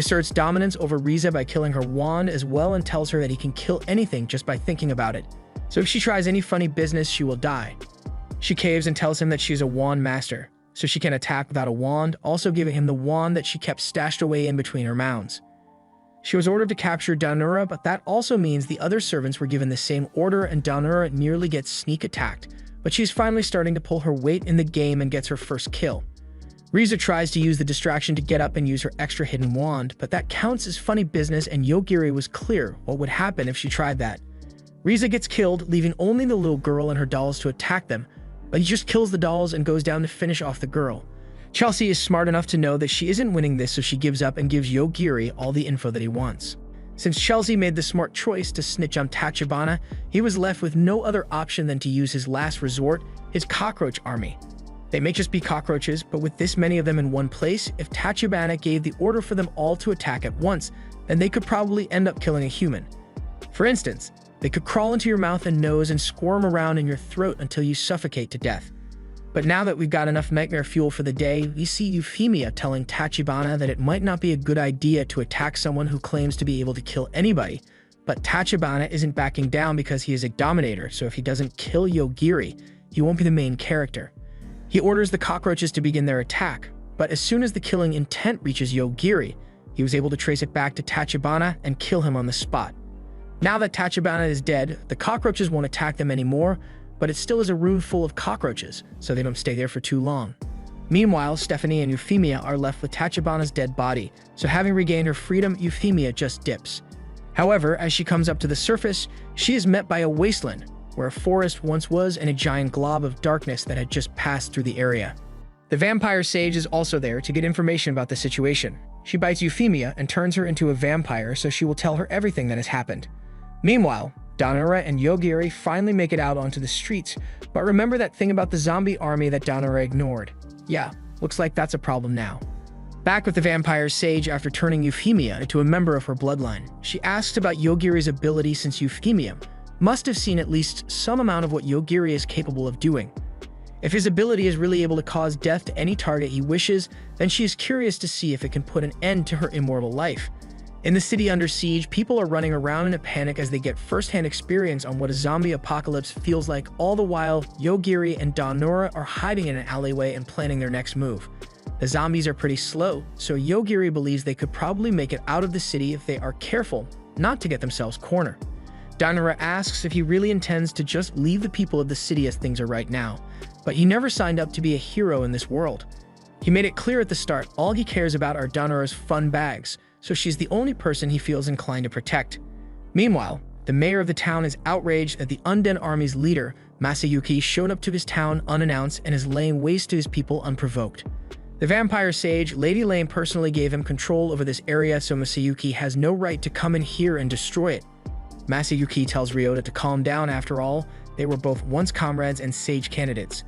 asserts dominance over Riza by killing her wand as well and tells her that he can kill anything just by thinking about it. So if she tries any funny business, she will die. She caves and tells him that she's a wand master, so she can attack without a wand, also giving him the wand that she kept stashed away in between her mounds. She was ordered to capture Danura, but that also means the other servants were given the same order and Danura nearly gets sneak attacked, but she's finally starting to pull her weight in the game and gets her first kill. Riza tries to use the distraction to get up and use her extra hidden wand, but that counts as funny business and Yogiri was clear what would happen if she tried that. Riza gets killed, leaving only the little girl and her dolls to attack them, but he just kills the dolls and goes down to finish off the girl. Chelsea is smart enough to know that she isn't winning this, so she gives up and gives Yogiri all the info that he wants. Since Chelsea made the smart choice to snitch on Tachibana, he was left with no other option than to use his last resort, his cockroach army. They may just be cockroaches, but with this many of them in one place, if Tachibana gave the order for them all to attack at once, then they could probably end up killing a human. For instance, they could crawl into your mouth and nose and squirm around in your throat until you suffocate to death. But now that we've got enough nightmare fuel for the day, we see Euphemia telling Tachibana that it might not be a good idea to attack someone who claims to be able to kill anybody, but Tachibana isn't backing down because he is a dominator, so if he doesn't kill Yogiri, he won't be the main character. He orders the cockroaches to begin their attack, but as soon as the killing intent reaches Yogiri, he was able to trace it back to Tachibana and kill him on the spot. Now that Tachibana is dead, the cockroaches won't attack them anymore, but it still is a room full of cockroaches, so they don't stay there for too long. Meanwhile, Stephanie and Euphemia are left with Tachibana's dead body, so having regained her freedom, Euphemia just dips. However, as she comes up to the surface, she is met by a wasteland, where a forest once was and a giant glob of darkness that had just passed through the area. The vampire sage is also there to get information about the situation. She bites Euphemia and turns her into a vampire, so she will tell her everything that has happened. Meanwhile, Danura and Yogiri finally make it out onto the streets, but remember that thing about the zombie army that Danura ignored. Yeah, looks like that's a problem now. Back with the vampire sage after turning Euphemia into a member of her bloodline, she asks about Yogiri's ability since Euphemia must have seen at least some amount of what Yogiri is capable of doing. If his ability is really able to cause death to any target he wishes, then she is curious to see if it can put an end to her immortal life. In the city under siege, people are running around in a panic as they get first-hand experience on what a zombie apocalypse feels like. All the while, Yogiri and Danura are hiding in an alleyway and planning their next move. The zombies are pretty slow, so Yogiri believes they could probably make it out of the city if they are careful not to get themselves cornered. Danura asks if he really intends to just leave the people of the city as things are right now, but he never signed up to be a hero in this world. He made it clear at the start all he cares about are Danura's fun bags, so she's the only person he feels inclined to protect. Meanwhile, the mayor of the town is outraged that the undead army's leader, Masayuki, showed up to his town unannounced and is laying waste to his people unprovoked. The vampire sage, Lady Lane, personally gave him control over this area, so Masayuki has no right to come in here and destroy it. Masayuki tells Ryota to calm down. After all, they were both once comrades and sage candidates.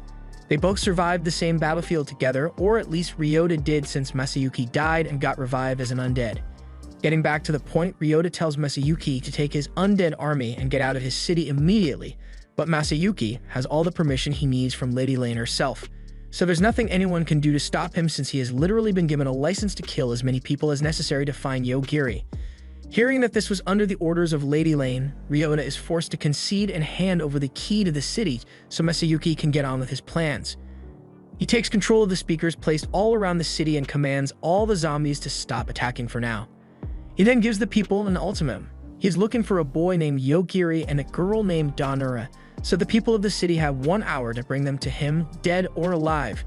They both survived the same battlefield together, or at least Ryota did since Masayuki died and got revived as an undead. Getting back to the point, Ryota tells Masayuki to take his undead army and get out of his city immediately, but Masayuki has all the permission he needs from Lady Lane herself, so there's nothing anyone can do to stop him since he has literally been given a license to kill as many people as necessary to find Yogiri. Hearing that this was under the orders of Lady Lane, Ryota is forced to concede and hand over the key to the city so Masayuki can get on with his plans. He takes control of the speakers placed all around the city and commands all the zombies to stop attacking for now. He then gives the people an ultimatum. He's looking for a boy named Yogiri and a girl named Danura, so the people of the city have 1 hour to bring them to him, dead or alive.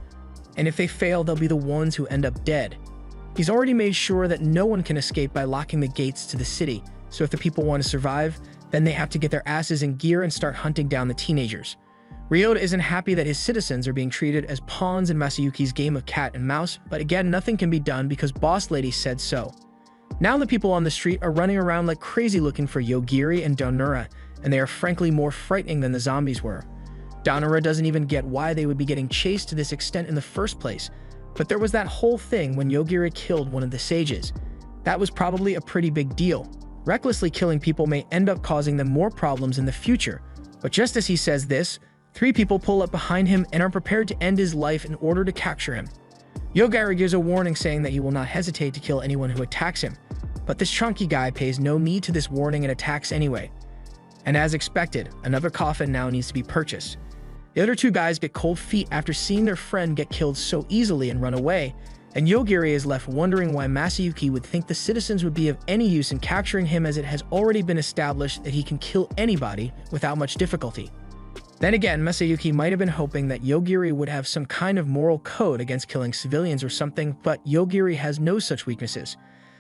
And if they fail, they'll be the ones who end up dead. He's already made sure that no one can escape by locking the gates to the city, so if the people want to survive, then they have to get their asses in gear and start hunting down the teenagers. Ryota isn't happy that his citizens are being treated as pawns in Masayuki's game of cat and mouse, but again, nothing can be done because Boss Lady said so. Now the people on the street are running around like crazy looking for Yogiri and Danura, and they are frankly more frightening than the zombies were. Danura doesn't even get why they would be getting chased to this extent in the first place, but there was that whole thing when Yogiri killed one of the sages. That was probably a pretty big deal. Recklessly killing people may end up causing them more problems in the future, but just as he says this, 3 people pull up behind him and are prepared to end his life in order to capture him. Yogiri gives a warning saying that he will not hesitate to kill anyone who attacks him, but this chunky guy pays no heed to this warning and attacks anyway. And as expected, another coffin now needs to be purchased. The other two guys get cold feet after seeing their friend get killed so easily and run away, and Yogiri is left wondering why Masayuki would think the citizens would be of any use in capturing him, as it has already been established that he can kill anybody without much difficulty. Then again, Masayuki might have been hoping that Yogiri would have some kind of moral code against killing civilians or something, but Yogiri has no such weaknesses.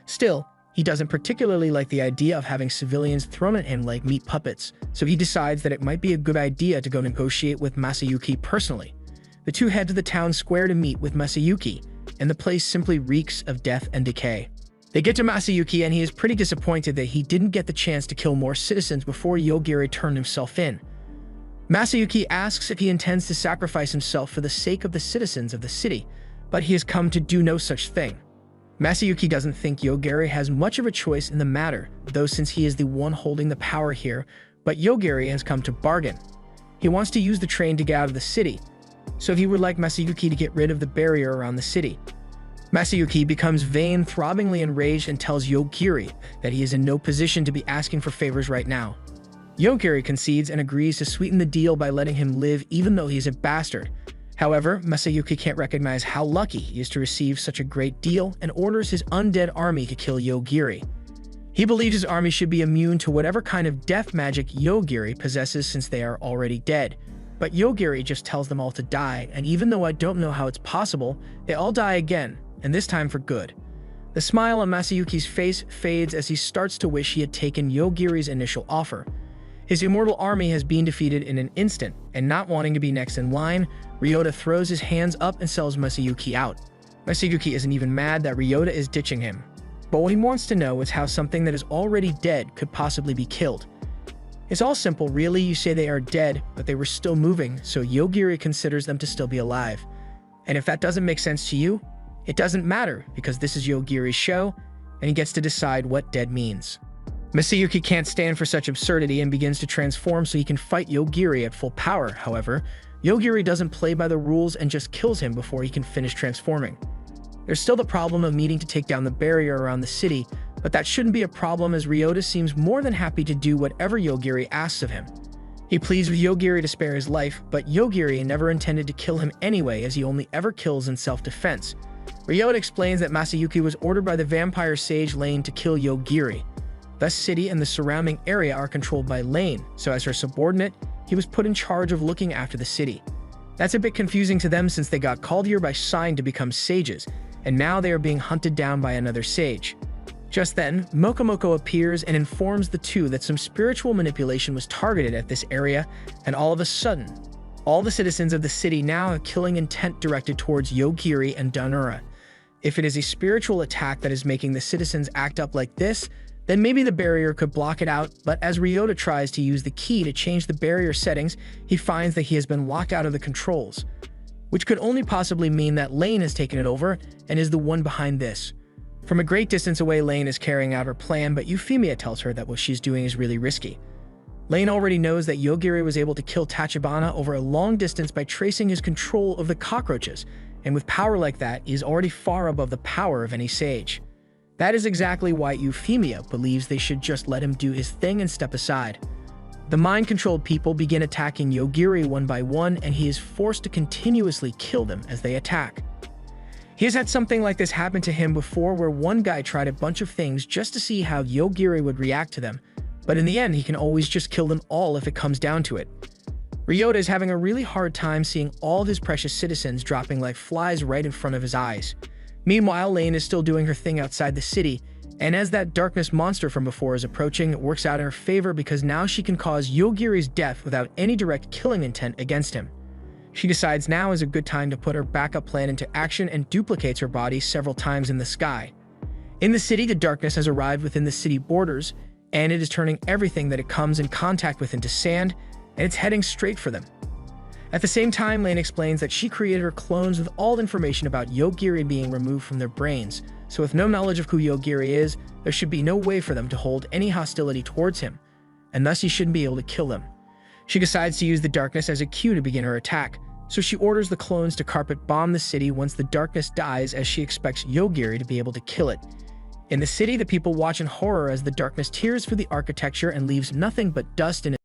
Still, he doesn't particularly like the idea of having civilians thrown at him like meat puppets, so he decides that it might be a good idea to go negotiate with Masayuki personally. The two head to the town square to meet with Masayuki, and the place simply reeks of death and decay. They get to Masayuki and he is pretty disappointed that he didn't get the chance to kill more citizens before Yogiri turned himself in. Masayuki asks if he intends to sacrifice himself for the sake of the citizens of the city, but he has come to do no such thing. Masayuki doesn't think Yogiri has much of a choice in the matter, though, since he is the one holding the power here, but Yogiri has come to bargain. He wants to use the train to get out of the city, so he would like Masayuki to get rid of the barrier around the city. Masayuki becomes vain, throbbingly enraged, and tells Yogiri that he is in no position to be asking for favors right now. Yogiri concedes and agrees to sweeten the deal by letting him live even though he's a bastard. However, Masayuki can't recognize how lucky he is to receive such a great deal and orders his undead army to kill Yogiri. He believes his army should be immune to whatever kind of death magic Yogiri possesses since they are already dead. But Yogiri just tells them all to die, and even though I don't know how it's possible, they all die again, and this time for good. The smile on Masayuki's face fades as he starts to wish he had taken Yogiri's initial offer. His immortal army has been defeated in an instant, and not wanting to be next in line, Ryota throws his hands up and sells Masayuki out. Masayuki isn't even mad that Ryota is ditching him, but what he wants to know is how something that is already dead could possibly be killed. It's all simple, really. You say they are dead, but they were still moving, so Yogiri considers them to still be alive. And if that doesn't make sense to you, it doesn't matter, because this is Yogiri's show, and he gets to decide what dead means. Masayuki can't stand for such absurdity and begins to transform so he can fight Yogiri at full power. However, Yogiri doesn't play by the rules and just kills him before he can finish transforming. There's still the problem of needing to take down the barrier around the city, but that shouldn't be a problem as Ryota seems more than happy to do whatever Yogiri asks of him. He pleads with Yogiri to spare his life, but Yogiri never intended to kill him anyway, as he only ever kills in self-defense. Ryota explains that Masayuki was ordered by the vampire sage Lane to kill Yogiri. Thus, city and the surrounding area are controlled by Lane, so as her subordinate, he was put in charge of looking after the city. That's a bit confusing to them since they got called here by Sign to become sages, and now they are being hunted down by another sage. Just then, Mokomoko appears and informs the two that some spiritual manipulation was targeted at this area, and all of a sudden, all the citizens of the city now have killing intent directed towards Yogiri and Danura. If it is a spiritual attack that is making the citizens act up like this, then maybe the barrier could block it out, but as Ryota tries to use the key to change the barrier settings, he finds that he has been locked out of the controls, which could only possibly mean that Lane has taken it over and is the one behind this. From a great distance away, Lane is carrying out her plan, but Euphemia tells her that what she's doing is really risky. Lane already knows that Yogiri was able to kill Tachibana over a long distance by tracing his control of the cockroaches, and with power like that, he is already far above the power of any sage. That is exactly why Euphemia believes they should just let him do his thing and step aside. The mind-controlled people begin attacking Yogiri one by one, and he is forced to continuously kill them as they attack. He has had something like this happen to him before, where one guy tried a bunch of things just to see how Yogiri would react to them, but in the end he can always just kill them all if it comes down to it. Ryota is having a really hard time seeing all of his precious citizens dropping like flies right in front of his eyes. Meanwhile, Lane is still doing her thing outside the city, and as that darkness monster from before is approaching, it works out in her favor because now she can cause Yogiri's death without any direct killing intent against him. She decides now is a good time to put her backup plan into action and duplicates her body several times in the sky. In the city, the darkness has arrived within the city borders, and it is turning everything that it comes in contact with into sand, and it's heading straight for them. At the same time, Lane explains that she created her clones with all information about Yogiri being removed from their brains, so with no knowledge of who Yogiri is, there should be no way for them to hold any hostility towards him, and thus he shouldn't be able to kill them. She decides to use the darkness as a cue to begin her attack. So she orders the clones to carpet bomb the city once the darkness dies, as she expects Yogiri to be able to kill it. In the city, the people watch in horror as the darkness tears through the architecture and leaves nothing but dust in